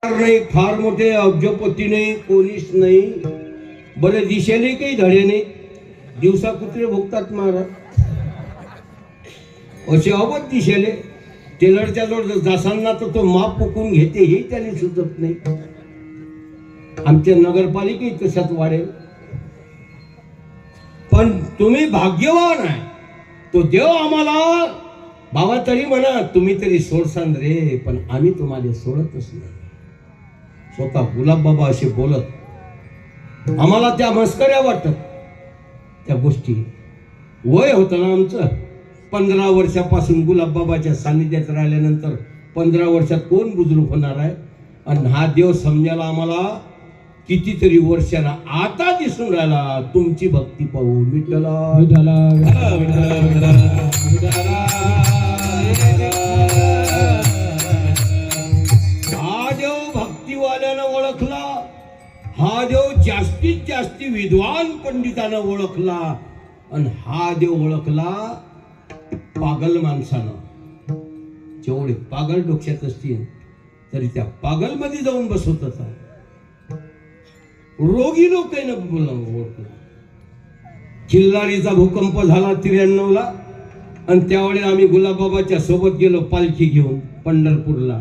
नाही, फार मोठे अब्जपती नाही, कोणीच नाही. बरे दिशेने काही धडे नाही. दिवसा कुत्रे भोगतात महाराज असे अवध दिशेले. टेलरच्या जवळ जासांना तर तो माप पुकून घेते हे त्याने सुचत नाही. आमच्या नगरपालिकेत तशाच वाढेल. पण तुम्ही भाग्यवान आहे. तो देव आम्हाला बाबा तरी म्हणा तुम्ही तरी सोडसान रे, पण आम्ही तुम्हाला सोडतच नाही. स्वतः गुलाब बाबा असे बोलत. आम्हाला त्या मस्कऱ्या वाटत त्या गोष्टी. वय होतं ना आमचं 15 वर्षापासून गुलाब बाबाच्या सानिध्यात राहिल्यानंतर 15 वर्षात कोण बुजुर्ग होणार आहे. आणि हा देव समजायला आम्हाला कितीतरी वर्षाला आता दिसून राहिला. तुमची भक्ती पाहून विठ्ठला विठ्ठला हा देव भक्तिवाल्यानं ओळखला. हा देव जास्तीत जास्त विद्वान पंडितानं ओळखला. आणि हा देव ओळखला पागल माणसानं. जेवढे पागल डोक्यात असतील तरी त्या पागल मध्ये जाऊन बसवत होता. रोगी लोक ओळखलं. खिल्लारीचा भूकंप झाला 93 ला. आणि त्यावेळी आम्ही गुलाबबाबाच्या सोबत गेलो पालखी घेऊन पंढरपूरला.